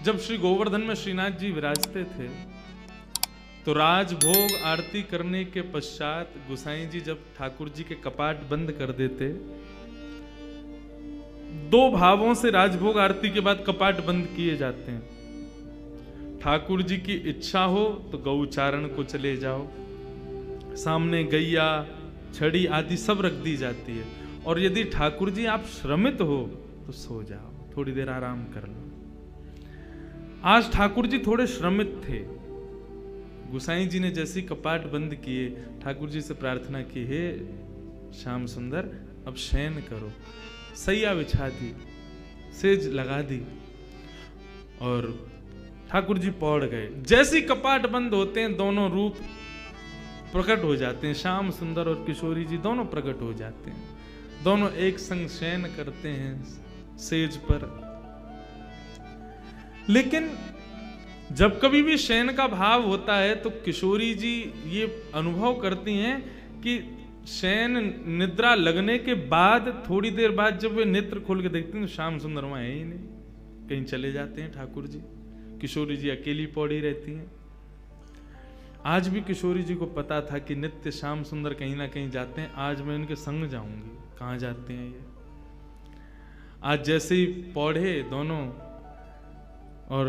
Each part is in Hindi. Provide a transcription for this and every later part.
जब श्री गोवर्धन में श्रीनाथ जी विराजते थे तो राजभोग आरती करने के पश्चात गोसाई जी जब ठाकुर जी के कपाट बंद कर देते, दो भावों से राजभोग आरती के बाद कपाट बंद किए जाते हैं। ठाकुर जी की इच्छा हो तो गौचारण को चले जाओ, सामने गैया छड़ी आदि सब रख दी जाती है, और यदि ठाकुर जी आप श्रमित हो तो सो जाओ, थोड़ी देर आराम कर लो। आज ठाकुर जी थोड़े श्रमित थे। गोसाई जी ने जैसे कपाट बंद किए, ठाकुर जी से प्रार्थना की, हे श्याम सुंदर अब शयन करो। सैया बिछा दी, सेज लगा दी और ठाकुर जी पौड़ गए। जैसे कपाट बंद होते हैं दोनों रूप प्रकट हो जाते हैं, श्याम सुंदर और किशोरी जी दोनों प्रकट हो जाते हैं। दोनों एक संग शयन करते हैं सेज पर। लेकिन जब कभी भी शयन का भाव होता है तो किशोरी जी ये अनुभव करती हैं कि शयन निद्रा लगने के बाद थोड़ी देर बाद जब वे नेत्र खोल के देखती हैं तो श्याम सुंदर वहां है ही नहीं, कहीं चले जाते हैं ठाकुर जी। किशोरी जी अकेली पौड़ी रहती हैं। आज भी किशोरी जी को पता था कि नित्य श्याम सुंदर कहीं ना कहीं जाते हैं, आज मैं इनके संग जाऊंगी, कहां जाते हैं ये। आज जैसे ही पौधे दोनों और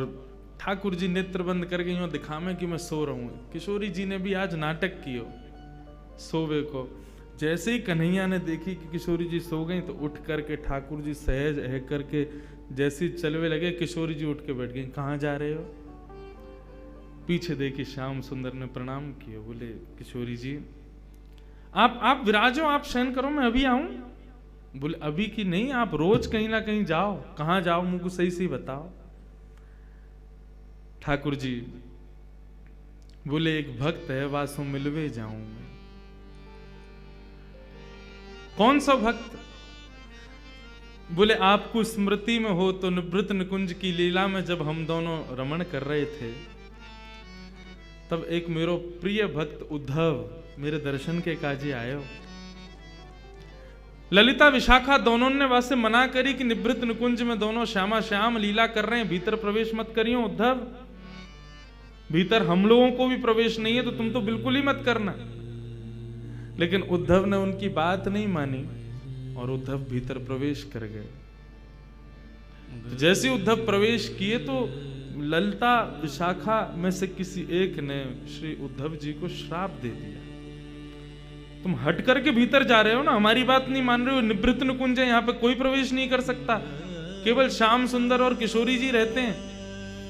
ठाकुर जी नेत्र बंद करके यूं दिखावे कि मैं सो रहा हूं। किशोरी जी ने भी आज नाटक किया सोवे को। जैसे ही कन्हैया ने देखी कि किशोरी जी सो गई तो उठ करके ठाकुर जी सहज है करके जैसे चलवे लगे, किशोरी जी उठ के बैठ गई। कहां जा रहे हो? पीछे देखी श्याम सुंदर ने प्रणाम किया, बोले किशोरी जी आप विराजो, आप शयन करो, मैं अभी आऊं। बोले अभी की नहीं, आप रोज कहीं ना कहीं जाओ। कहां जाओ मुझको सही सही बताओ। ठाकुर जी बोले एक भक्त है वासो मिलवे जाऊं मैं। कौन सा भक्त? बोले आपको स्मृति में हो तो निवृत्त निकुंज की लीला में जब हम दोनों रमण कर रहे थे तब एक मेरो प्रिय भक्त उद्धव मेरे दर्शन के काजे आयो। ललिता विशाखा दोनों ने वासे मना करी कि निवृत्त निकुंज में दोनों श्यामा श्याम लीला कर रहे हैं, भीतर प्रवेश मत करियो उद्धव, भीतर हम लोगों को भी प्रवेश नहीं है तो तुम तो बिल्कुल ही मत करना। लेकिन उद्धव ने उनकी बात नहीं मानी और उद्धव भीतर प्रवेश कर गए। तो जैसे उद्धव प्रवेश किए तो ललिता विशाखा में से किसी एक ने श्री उद्धव जी को श्राप दे दिया, तुम हट करके भीतर जा रहे हो ना, हमारी बात नहीं मान रहे हो, निवृत्त निकुंज है, यहाँ पे कोई प्रवेश नहीं कर सकता, केवल श्याम सुंदर और किशोरी जी रहते हैं,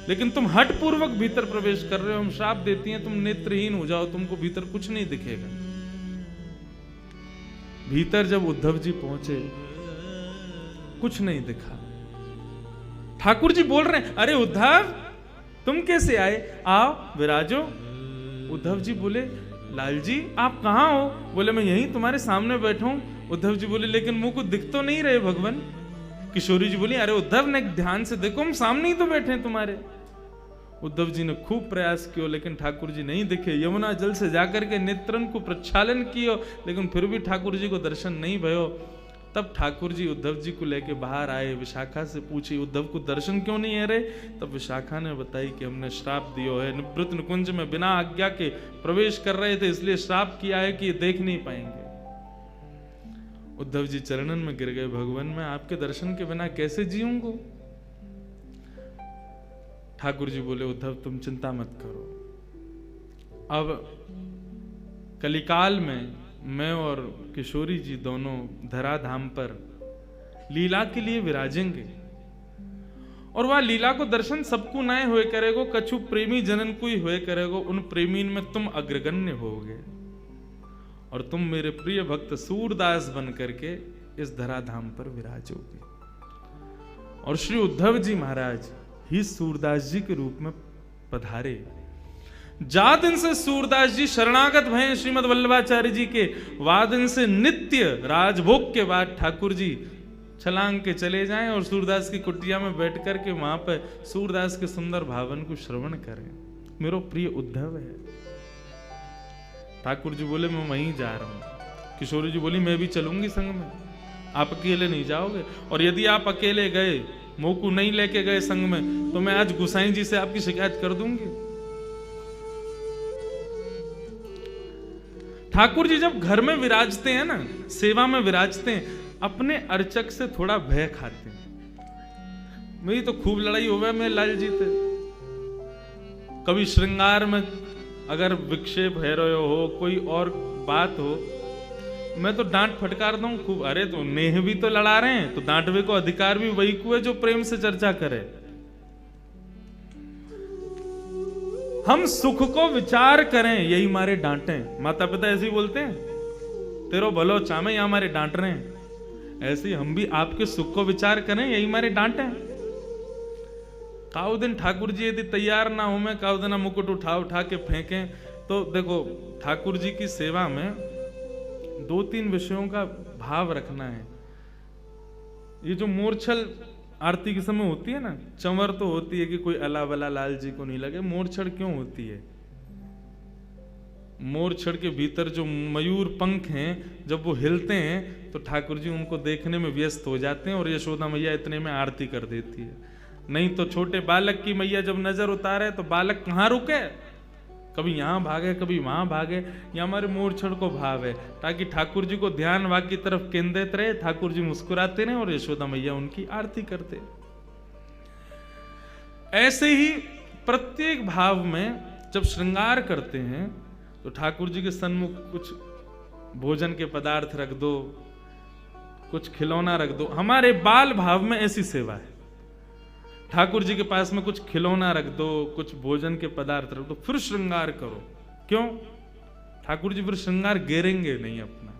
लेकिन तुम हट पूर्वक भीतर प्रवेश कर रहे हो, हम श्राप देती हैं तुम नेत्रहीन हो जाओ, तुमको भीतर कुछ नहीं दिखेगा। भीतर जब उद्धव जी पहुंचे कुछ नहीं दिखा। ठाकुर जी बोल रहे हैं अरे उद्धव तुम कैसे आए, आओ विराजो। उद्धव जी बोले लाल जी आप कहां हो? बोले मैं यहीं तुम्हारे सामने बैठा हूं। उद्धव जी बोले लेकिन मुंह को दिख तो नहीं रहे भगवान। किशोरी जी बोली अरे उद्धव ने ध्यान से देखो, हम सामने ही तो बैठे हैं तुम्हारे। उद्धव जी ने खूब प्रयास किया लेकिन ठाकुर जी नहीं दिखे। यमुना जल से जाकर के नेत्रन को प्रक्षालन किया लेकिन फिर भी ठाकुर जी को दर्शन नहीं भयो। तब ठाकुर जी उद्धव जी को लेके बाहर आए। विशाखा से पूछी उद्धव को दर्शन क्यों नहीं है रे? तब विशाखा ने बताई कि हमने श्राप दिया है, निवृत्त निकुंज में बिना आज्ञा के प्रवेश कर रहे थे इसलिए श्राप किया है कि ये देख नहीं पाएंगे। उद्धव जी चरणन में गिर गए, भगवान मैं आपके दर्शन के बिना कैसे जीऊंगा? ठाकुर जी बोले उद्धव तुम चिंता मत करो, अब कलिकाल में मैं और किशोरी जी दोनों धराधाम पर लीला के लिए विराजेंगे और वह लीला को दर्शन सबको नए हुए करेगो, कछु प्रेमी जनन को ही हुए करेगो, उन प्रेमीन में तुम अग्रगण्य होगे और तुम मेरे प्रिय भक्त सूरदास बन करके इस धराधाम पर विराजोगे। और श्री उद्धव जी महाराज ही सूरदास जी के रूप में पधारे। जा दिन से सूरदास जी शरणागत भय श्रीमद वल्लभाचार्य जी के, वादन से नित्य राजभोग के बाद ठाकुर जी छलांग के चले जाएं और सूरदास की कुटिया में बैठ कर के वहां पर सूरदास के सुंदर भावन को श्रवण करें। मेरा प्रिय उद्धव है। ठाकुर जी बोले मैं वहीं जा रहा हूं। किशोरी जी बोली मैं भी चलूंगी संग में, आप अकेले नहीं जाओगे और यदि आप अकेले गए मोकू नहीं लेके गए संग में तो मैं आज गुसाई जी से आपकी शिकायत कर दूंगी। ठाकुर जी जब घर में विराजते हैं ना, सेवा में विराजते हैं, अपने अर्चक से थोड़ा भय खाते हैं। मेरी तो खूब लड़ाई हो गया मेरे लाल जी थे। कभी श्रृंगार में अगर विक्षेप है रहे हो, कोई और बात हो, मैं तो डांट फटकार दूं खूब। अरे तो नेह भी तो लड़ा रहे हैं, तो डांटवे को अधिकार भी वही को है जो प्रेम से चर्चा करे। हम सुख को विचार करें, यही मारे डांटें। माता पिता ऐसे ही बोलते हैं, तेरो भलो चामे, या हमारे डांट रहे हैं। ऐसे ही हम भी आपके सुख को विचार करें, यही मारे डांटें। काउ दिन ठाकुर जी यदि तैयार ना हो, मैं काउ दिन मुकुट उठा उठा के फेंकें। तो देखो ठाकुर जी की सेवा में 2-3 विषयों का भाव रखना है। ये जो मूर्छल आरती के समय होती है ना, चंवर तो होती है कि कोई अला बला लाल जी को नहीं लगे। मोरछड़ क्यों होती है? मोरछड़ के भीतर जो मयूर पंख हैं, जब वो हिलते हैं तो ठाकुर जी उनको देखने में व्यस्त हो जाते हैं और यशोदा मैया इतने में आरती कर देती है। नहीं तो छोटे बालक की मैया जब नजर उतारे तो बालक कहाँ रुके, कभी यहां भागे कभी वहां भागे। ये हमारे मोरछड़ को भाव है, ताकि ठाकुर जी को ध्यान वाक की तरफ केंद्रित रहे, ठाकुर जी मुस्कुराते रहे और यशोदा मैया उनकी आरती करते। ऐसे ही प्रत्येक भाव में जब श्रृंगार करते हैं तो ठाकुर जी के सन्मुख कुछ भोजन के पदार्थ रख दो, कुछ खिलौना रख दो। हमारे बाल भाव में ऐसी सेवा है, ठाकुर जी के पास में कुछ खिलौना रख दो, कुछ भोजन के पदार्थ रख दो, फिर श्रृंगार करो। क्यों? ठाकुर जी फिर श्रृंगार गिरेंगे नहीं अपना।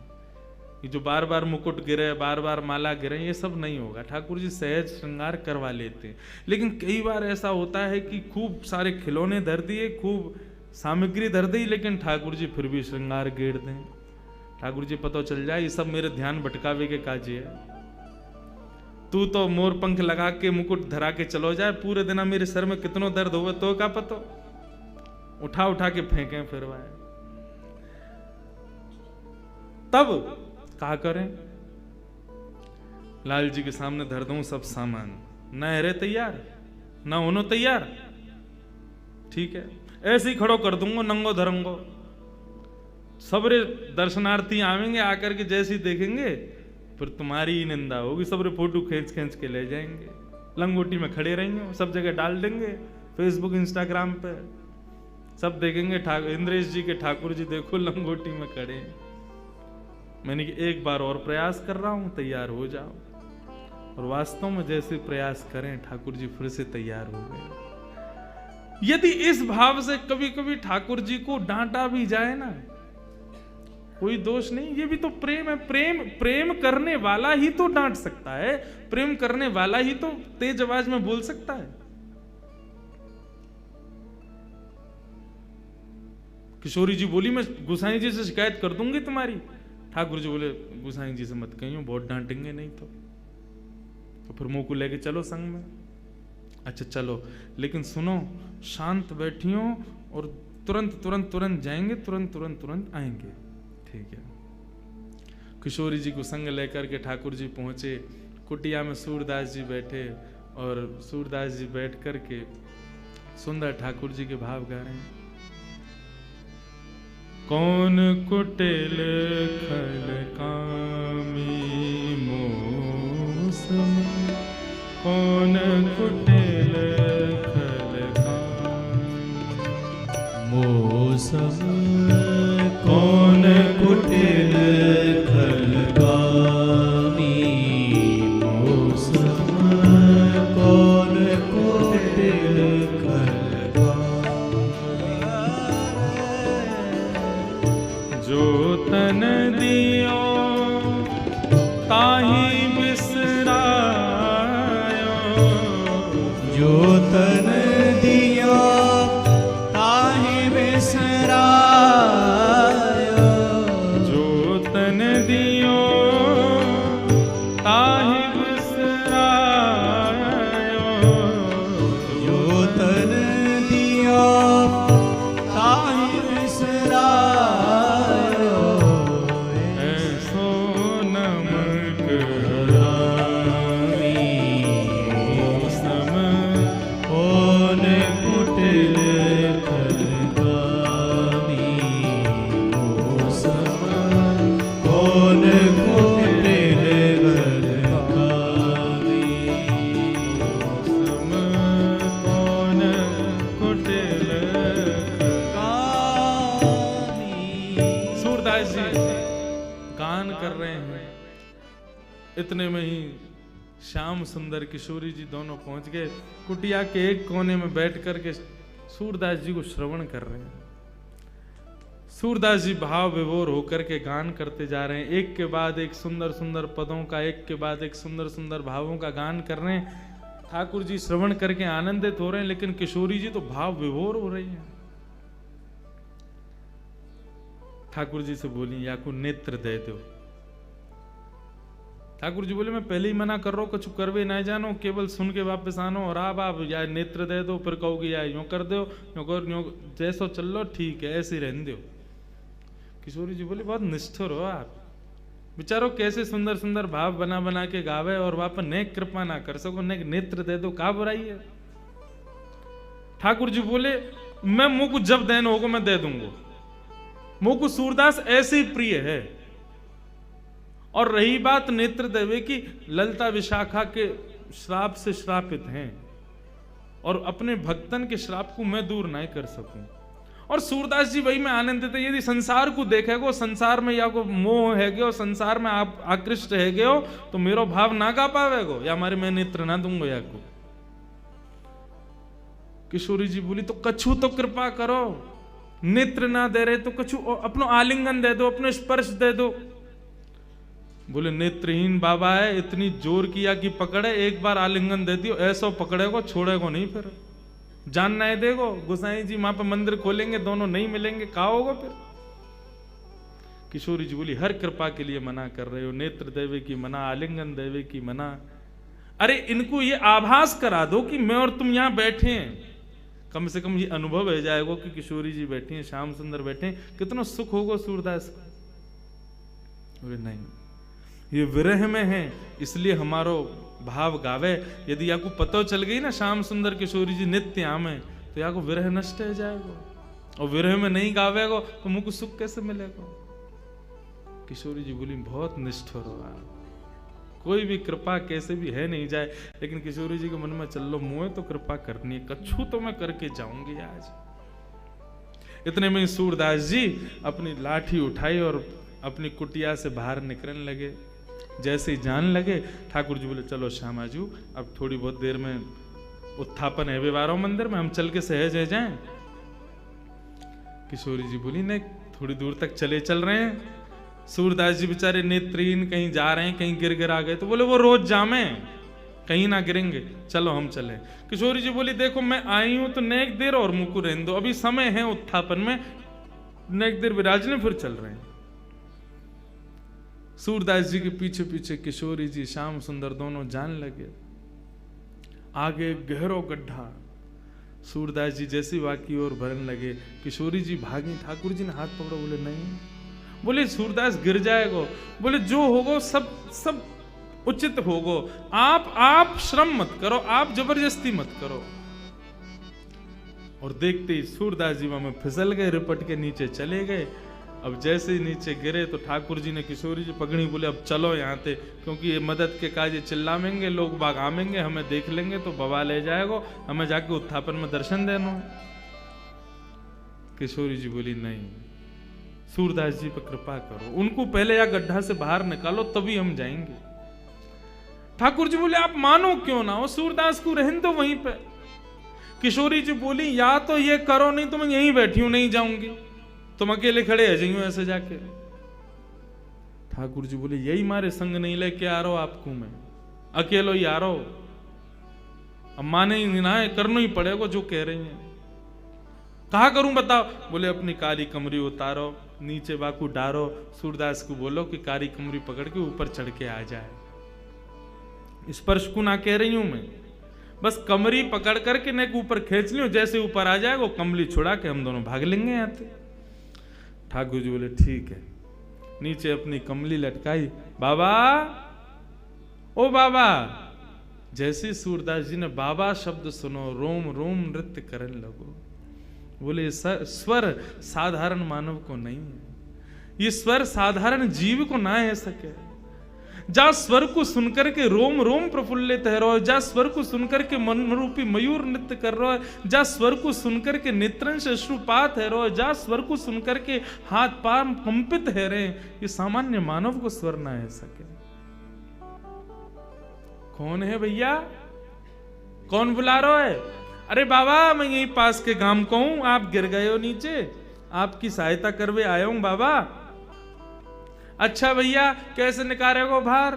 ये जो बार बार मुकुट गिरे, बार बार माला गिरे, ये सब नहीं होगा। ठाकुर जी सहज श्रृंगार करवा लेते हैं। लेकिन कई बार ऐसा होता है कि खूब सारे खिलौने धर दिए, खूब सामग्री धर दी, लेकिन ठाकुर जी फिर भी श्रृंगार गिर दें। ठाकुर जी पता चल जाए ये सब मेरे ध्यान भटकावे के काजे है। तू तो मोर पंख लगा के मुकुट धरा के चलो जाए, पूरे दिन मेरे सर में कितनो दर्द होगा तो का पतो, उठा उठा के फेंके फिर वाए। तब क्या करें? लाल जी के सामने धर दूं सब सामान, न हरे तैयार न होनो तैयार, ठीक है, ऐसे ही खड़ो कर दूंगा नंगो धरंगो। सबरे दर्शनार्थी आवेंगे, आकर के जैसे ही देखेंगे फिर तुम्हारी ही निंदा होगी। सबरे फोटो खींच खींच के ले जाएंगे, लंगोटी में खड़े रहेंगे, सब जगह डाल देंगे, फेसबुक इंस्टाग्राम पे सब देखेंगे। इंद्रेश जी के ठाकुर जी देखो लंगोटी में खड़े। मैंने कि एक बार और प्रयास कर रहा हूं, तैयार हो जाओ। और वास्तव में जैसे प्रयास करें ठाकुर जी फिर से तैयार हो गए। यदि इस भाव से कभी कभी ठाकुर जी को डांटा भी जाए ना, कोई दोष नहीं, ये भी तो प्रेम है। प्रेम करने वाला ही तो डांट सकता है, प्रेम करने वाला ही तो तेज आवाज में बोल सकता है। किशोरी जी बोली मैं गुसाई जी से शिकायत कर दूंगी तुम्हारी। ठाकुर जी बोले गुसाई जी से मत कहियो, बहुत डांटेंगे नहीं तो फिर मुंह को लेके चलो संग में। अच्छा चलो, लेकिन सुनो, शांत बैठियो और तुरंत जाएंगे, तुरंत आएंगे, ठीक है। किशोरी जी को संग लेकर के ठाकुर जी पहुंचे। कुटिया में सूरदास जी बैठे और सूरदास जी बैठ करके सुंदर ठाकुर जी के भाव गा रहे हैं। कौन कुटिल खल कामी मौसम, कौन कुटिल खल कामी मौसम, कौन कुटिल खल कामी मौसम, कौन कुटिल खल कामी। जो तन दियो ताहि बिसरायो, जो तन दियो ताहि बिसरायो, जो तन दियो ताहि बिसरायो, जो तन दियो ताहि बिसरायो। ऐसो नमक हरामी इतने में ही श्याम सुंदर किशोरी जी दोनों पहुंच गए। कुटिया के एक कोने में बैठ करके सूरदास जी को श्रवण कर रहे हैं। सूरदास जी भाव विभोर होकर के गान करते जा रहे हैं, एक के बाद एक सुंदर सुंदर पदों का, एक के बाद एक सुंदर सुंदर भावों का गान कर रहे हैं। ठाकुर जी श्रवण करके आनंदित हो रहे हैं, लेकिन किशोरी जी तो भाव विभोर हो रही हैं। ठाकुर जी से बोली, या को नेत्र दे दो। ठाकुर जी बोले, मैं पहले ही मना कर रहा हूं, कुछ करवे ना जानो, केवल सुन के वापस आनो। और आप या नेत्र दे दो, फिर कहोगे या यूं कर दो, यूं कर, यूं जैसो चल लो, ठीक है, ऐसे रहने दो। किशोरी जी बोले, बहुत निष्ठुर हो आप, बेचारो कैसे सुंदर सुंदर भाव बना बना के गावे और वापस ने कृपा ना कर सको, ने नेत्र दे दो, का बुराई है। ठाकुर जी बोले, मैं मुंह को जब देन होगा मैं दे दूंगा, मुंह को सूरदास ऐसे ही प्रिय है। और रही बात नेत्र देवे की, ललिता विशाखा के श्राप से श्रापित हैं और अपने भक्तन के श्राप को मैं दूर नहीं कर सकूं। और सूरदास जी वही में आनंदित है। यदि संसार को देखेगो, संसार में या को मोह है गयो, संसार में आप आकृष्ट है गयो, तो मेरो भाव ना गा पावेगो, या हमारे मैं नेत्र ना दूंगो या को। किशोरी जी बोली, तो कछु तो कृपा करो, नेत्र ना दे रहे तो कछु अपनो आलिंगन दे दो, अपने स्पर्श दे दो। बोले, नेत्रहीन बाबा है, इतनी जोर किया कि पकड़े, एक बार आलिंगन दे दियो, ऐसा पकड़ेगो छोड़ेगो नहीं, फिर जान नहीं देगो। गोसाई जी वहां पर मंदिर खोलेंगे, दोनों नहीं मिलेंगे, कहा होगा फिर। किशोरी जी बोली, हर कृपा के लिए मना कर रहे हो, नेत्र देवे की मना, आलिंगन देवे की मना। अरे इनको ये आभास करा दो कि मैं और तुम यहां बैठे हैं, कम से कम ये अनुभव हो जाएगा कि किशोरी जी बैठी हैं, श्याम सुंदर बैठे हैं, कितना सुख होगा सूरदास को। बोले, नहीं, ये विरह में है, इसलिए हमारो भाव गावे। यदि आपको पता चल गई ना श्याम सुंदर किशोरी जी नित्य आमे, तो या को विरह नष्ट हो जाएगा, और विरह में नहीं गावेगो तो मुझको सुख कैसे मिलेगा। किशोरी जी बोली, बहुत निष्ठुर हो आप, कोई भी कृपा कैसे भी है नहीं जाए। लेकिन किशोरी जी के मन में, चल लो मुझे तो कृपा करनी है, कछु तो मैं करके जाऊंगी आज। इतने में सूरदास जी अपनी लाठी उठाई और अपनी कुटिया से बाहर निकलने लगे। जैसे ही जान लगे, ठाकुर जी बोले, चलो श्यामाजू, अब थोड़ी बहुत देर में उत्थापन है व्यवहारों मंदिर में, हम चल के सहज है जाएं। किशोरी जी बोली, नहीं, थोड़ी दूर तक चल रहे हैं। सूरदास जी बेचारे नेत्रहीन, कहीं जा रहे हैं, कहीं गिर आ गए, तो बोले वो रोज जामे, कहीं ना गिरेंगे, चलो हम चले। किशोरी जी बोली, देखो मैं आई हूं तो नेक देर और मुंह को रहने दो, अभी समय है उत्थापन में, नेक देर विराजने, फिर चल रहे हैं। सूरदास जी के पीछे पीछे किशोरी जी, श्याम सुंदर दोनों जान लगे। आगे गहरो गड्ढा, सूरदास जी जैसी वाकी और भरने लगे, किशोरी जी भागी, ठाकुर जी ने हाथ पकड़ा, बोले नहीं। बोले, सूरदास गिर जाएगो। बोले, जो होगो सब उचित होगो, आप श्रम मत करो, आप जबरदस्ती मत करो। और देखते ही सूरदास जी वहां फिसल गए, रिपट के नीचे चले गए। अब जैसे ही नीचे गिरे तो ठाकुर जी ने किशोरी जी पकड़ी, बोले, अब चलो यहाँ से, क्योंकि ये मदद के काज चिल्लाएंगे, लोग बाग आमेंगे, हमें देख लेंगे तो बवा ले जाएगा, हमें जाके उत्थापन में दर्शन देना। किशोरी जी बोली, नहीं, सूरदास जी पर कृपा करो, उनको पहले या गड्ढा से बाहर निकालो, तभी हम जाएंगे। ठाकुर जी बोले, आप मानो क्यों ना हो, सूरदास को रहने दो वहीं पे। किशोरी जी बोली, या तो ये करो, नहीं तो मैं यहीं बैठी हूं, नहीं जाऊंगी, तुम अकेले खड़े है जाइयो ऐसे जाके। ठाकुर जी बोले, यही मारे संग नहीं लेके आ रहा हूं आपको, मैं अकेलो ही आ रहा हूं, अब माने ही ना है, करना ही पड़ेगा जो कह रही हैं। कहा करूं बताओ। बोले, अपनी काली कमरी उतारो, नीचे बाकू डारो, सूरदास को बोलो कि काली कमरी पकड़ के ऊपर चढ़ के आ जाए। स्पर्श को ना कह रही हूं मैं, बस कमरी पकड़ करके नेक ऊपर खींच लियो, जैसे ऊपर आ जाएगा कमली छुड़ा के हम दोनों भाग लेंगे यहाँ से। ठाकुर जी बोले, ठीक है। नीचे अपनी कमली लटकाई, बाबा, ओ बाबा। जैसे सूरदास जी ने बाबा शब्द सुनो, रोम रोम नृत्य करने लगो। बोले, स्वर साधारण मानव को नहीं है, ये स्वर साधारण जीव को ना है सके। जा स्वर को सुनकर के रोम रोम प्रफुल्लित है रहो, जा स्वर को सुनकर के मन रूपी मयूर नृत्य कर रहा है, जा स्वर को सुनकर के नेत्रन से अश्रुपात है रहो, जा स्वर को सुनकर के हाथ पांव कंपित है रहे। ये सामान्य मानव को स्वर ना है सके। कौन है भैया, कौन बुला रहा है? अरे बाबा मैं यहीं पास के गांव को हूं, आप गिर गए हो नीचे, आपकी सहायता करवे आया हूं बाबा। अच्छा भैया कैसे निकालेगो बाहर?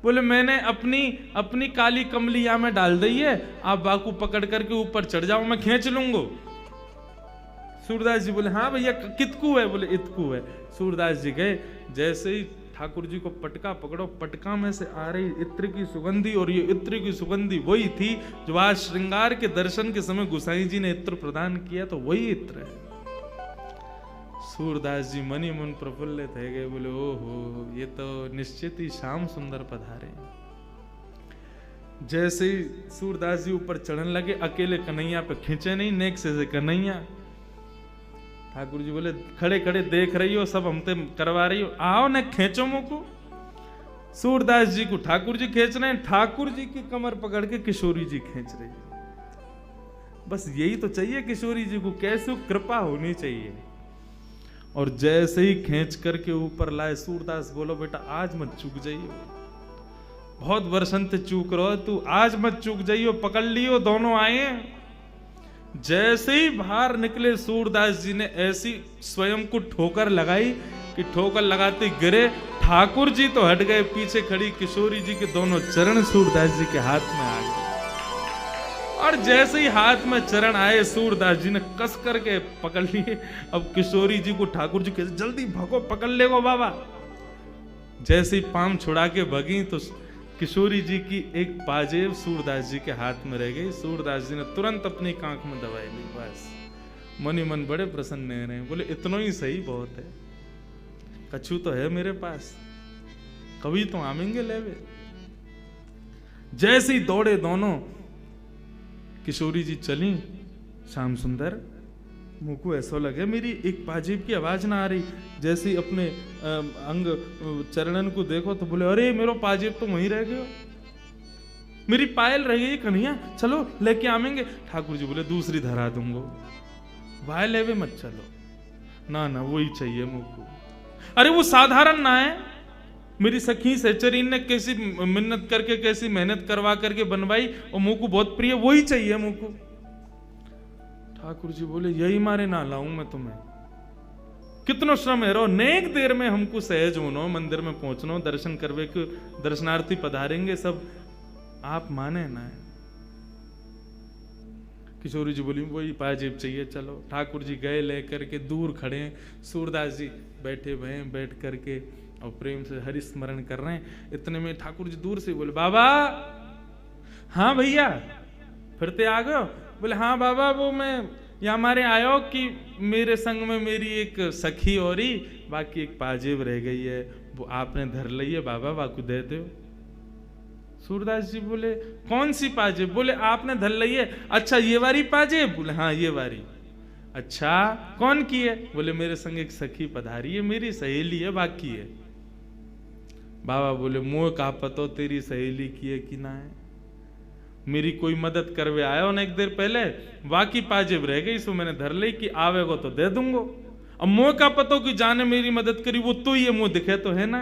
बोले मैंने अपनी काली कमली यहाँ में डाल दी है, आप बाकू पकड़ करके ऊपर चढ़ जाओ, मैं खींच लूंगा। सूरदास जी बोले हाँ भैया कितकू है? बोले इतकू है। सूरदास जी गए, जैसे ही ठाकुर जी को पटका पकड़ो, पटका में से आ रही इत्र की सुगंधी, और ये इत्र की सुगंधी वही थी जो आज श्रृंगार के दर्शन के समय गोसाई जी ने इत्र प्रदान किया, तो वही इत्र है। सूरदास जी मनी मन प्रफुल्लित है गए, बोले ओहो ये तो निश्चित ही श्याम सुंदर पधारे। जैसे ही सूरदास जी ऊपर चढ़ने लगे, अकेले कन्हैया पे खींचे नहीं, नेक से कन्हैया। ठाकुर जी बोले खड़े खड़े देख रही हो, सब हमते करवा रही हो, आओ न खींचो मुझको। सूरदास जी को ठाकुर जी खींच रहे हैं, ठाकुर जी की कमर पकड़ के किशोरी जी खींच रही है। बस यही तो चाहिए किशोरी जी को, कैसे कृपा होनी चाहिए। और जैसे ही खींच करके ऊपर लाए, सूरदास बोलो बेटा आज मत चूक जाइयो, बहुत वर्षन से चूक रहो तू, आज मत चूक जाइयो, पकड़ लियो। दोनों आए, जैसे ही बाहर निकले सूरदास जी ने ऐसी स्वयं को ठोकर लगाई कि ठोकर लगाते गिरे। ठाकुर जी तो हट गए, पीछे खड़ी किशोरी जी के दोनों चरण सूरदास जी के हाथ में आ गए। और जैसे ही हाथ में चरण आए, सूरदास जी ने कस करके पकड़ लिए। अब किशोरी जी को ठाकुर जी कहते जल्दी भगो, पकड़ ले गो बाबा। जैसे ही पाम छुड़ा के भगी तो किशोरी जी की एक पाजेब सूरदास जी के हाथ में रह गई। सूरदास जी ने तुरंत अपनी कांख में दवाई ली, बस मनी मन बड़े प्रसन्न रहे, बोले इतना ही सही बहुत है, कछु तो है मेरे पास, कभी तो आमेंगे लेवे। जैसे ही दौड़े दोनों, किशोरी जी चली, श्याम सुंदर मुझको ऐसा लगे मेरी एक पाजेब की आवाज ना आ रही। जैसे ही अपने अंग चरणन को देखो तो बोले अरे मेरो पाजेब तो वहीं रह गयो, मेरी पायल रह गई कन्हैया, चलो लेके आवेंगे। ठाकुर जी बोले दूसरी धरा दूंगो, वाय लेवे मत चलो, ना ना वही चाहिए मुझको। अरे वो साधारण ना है, मेरी सखी सहचरीन ने कैसी मिन्नत करके कैसी मेहनत करवा करके बनवाई, और मुझको बहुत प्रिय, वही चाहिए मुझको। ठाकुर जी बोले यही मारे ना लाऊं मैं तुम्हें, कितनो श्रम है रो, नेक देर में हमको सहज होनो, मंदिर में पहुंचनो, दर्शन करवे के दर्शनार्थी पधारेंगे सब, आप माने ना है। किशोरी जी बोली वही पाजेब चाहिए, चलो। ठाकुर जी गए लेकर के, दूर खड़े, सूरदास जी बैठे हुए बैठ करके और प्रेम से हरि स्मरण कर रहे हैं। इतने में ठाकुर जी दूर से बोले बाबा। हाँ भैया फिरते आ गए? बोले हाँ बाबा, वो मैं यहाँ हमारे आयो कि मेरे संग में मेरी एक सखी और ही, बाकी एक पाजेब रह गई है, वो आपने धर ली है बाबा, बाकू दे दो। सूरदास जी बोले कौन सी पाजेब? बोले आपने धर ली है। अच्छा ये वाली पाजेब? बोले हाँ ये वाली। अच्छा कौन की है? बोले मेरे संग एक सखी पधारी है, मेरी सहेली है, बाकी है। बाबा बोले मोह का पतो तेरी सहेली की है कि ना है, मेरी कोई मदद करवे आयो ना एक देर पहले, बाकी पाजेब रह गई, सो मैंने धर ली कि आवेगो तो दे दूंगो। अब मोह का पतो कि जाने मेरी मदद करी, वो तो ये मुंह दिखे तो है ना।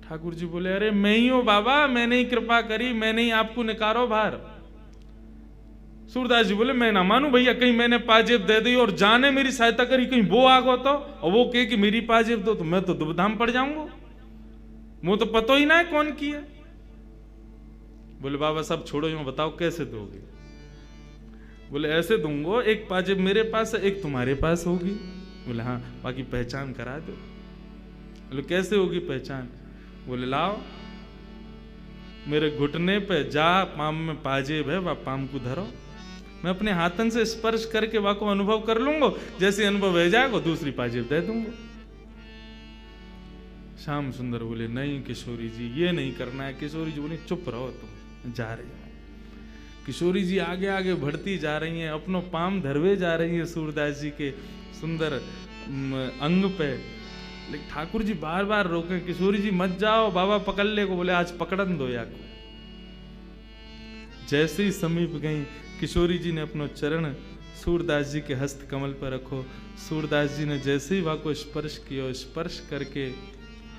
ठाकुर जी बोले अरे मैं ही हूं बाबा, मैंने ही कृपा करी, मैंने ही आपको निकारो बाहर। सूरदास जी बोले मैं ना मानू भैया, कहीं मैंने पाजेब दे दी और जाने मेरी सहायता करी, कहीं वो आगो तो और वो कहे कि मेरी पाजेब दो, तो मैं तो दुबधाम पड़ जाऊंगा, मुझे तो पता ही ना है कौन की है। बोले बाबा सब छोड़ो, यूं बताओ कैसे दोगे? बोले ऐसे दूंगो, एक पाजेब मेरे पास है, एक तुम्हारे पास होगी। बोले हाँ, बाकी पहचान करा दो। बोले कैसे होगी पहचान? बोले लाओ मेरे घुटने पे जा, पाम में पाजेब है, वह पाम को धरो, मैं अपने हाथन से स्पर्श करके वह को अनुभव कर लूंगा, जैसे अनुभव हो जाएगा दूसरी पाजेब दे दूंगा। श्याम सुंदर बोले नहीं किशोरी जी ये नहीं करना है। किशोरी जी बोले चुप रहो, तुम जा रही हो। किशोरी जी आगे आगे बढ़ती जा रही हैं, अपनो पाम धरवे जा रही है सूरदास जी के सुंदर अंग पे, लेकिन ठाकुर जी बार बार रोके, किशोरी जी मत जाओ, बाबा पकड़ ले को। बोले आज पकड़न दो या को। जैसे ही समीप गई, किशोरी जी ने अपनो चरण सूरदास जी के हस्त कमल पर रखो। सूरदास जी ने जैसे ही वह को स्पर्श किया, स्पर्श करके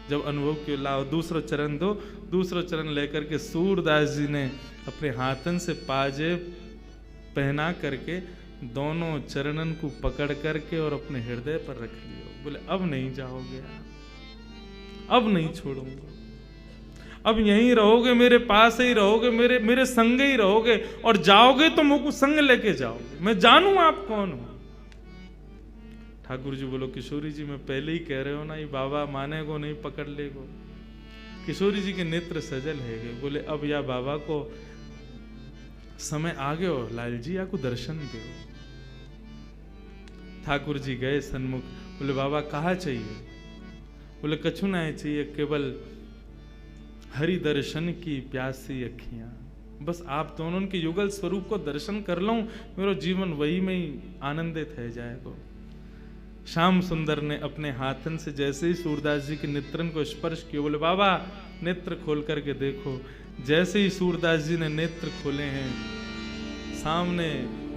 जब अनुभव किया, लाओ दूसरा चरण दो। दूसरा चरण लेकर के सूरदास जी ने अपने हाथन से पाजे पहना करके दोनों चरणन को पकड़ करके और अपने हृदय पर रख लियो। बोले अब नहीं जाओगे, अब नहीं छोड़ूंगा, अब यहीं रहोगे, मेरे पास ही रहोगे, मेरे संग ही रहोगे, और जाओगे तो मुझको संग लेके जाओगे, मैं जानू आप कौन हो। ठाकुर जी बोलो, किशोरी जी मैं पहले ही कह रहे हो ना, ये बाबा माने को नहीं पकड़ ले को। किशोरी जी के नेत्र सजल है गए। बोले अब या बाबा को समय आ गए हो, लाल जी आपको दर्शन दो। ठाकुर जी गए सन्मुख। बोले बाबा कहा चाहिए? बोले कछु ना चाहिए, केवल हरि दर्शन की प्यासी अखियां, बस आप दोनों के युगल स्वरूप को दर्शन कर लूं, मेरा जीवन वही में ही आनंदित है जाएगा। श्याम सुंदर ने अपने हाथन से जैसे ही सूरदास जी के नेत्रन को स्पर्श किया, बोले बाबा नेत्र खोल करके देखो। जैसे ही सूरदास जी ने नेत्र खोले हैं, सामने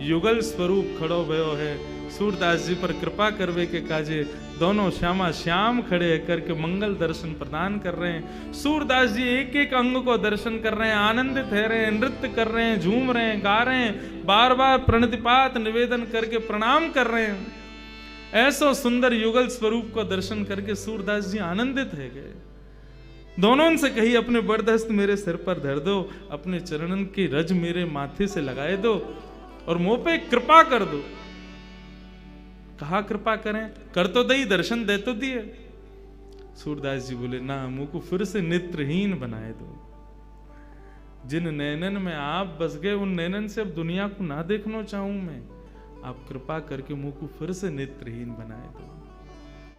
युगल स्वरूप खड़ो भयो है। सूरदास जी पर कृपा करवे के काजे दोनों श्यामा श्याम खड़े करके मंगल दर्शन प्रदान कर रहे हैं। सूरदास जी एक एक अंग को दर्शन कर रहे हैं, आनंदित है रहे हैं, नृत्य कर रहे हैं, झूम रहे हैं, गा रहे हैं, बार बार प्रणतिपात निवेदन करके प्रणाम कर रहे हैं। ऐसा सुंदर युगल स्वरूप को दर्शन करके सूरदास जी आनंदित है गए। दोनों से कही अपने बरदस्त मेरे सिर पर धर दो, अपने चरणन की रज मेरे माथे से लगाए दो और मुंह पे कृपा कर दो। कहा कृपा करें, कर तो दई, दर्शन दे तो दिए। सूरदास जी बोले ना, मुंह को फिर से नेत्रहीन बनाए दो। जिन नैनन में आप बस गए, उन नैनन से अब दुनिया को ना देखना चाहूं मैं। आप कृपा करके मुंह को फिर से नेत्रहीन बनाए दो।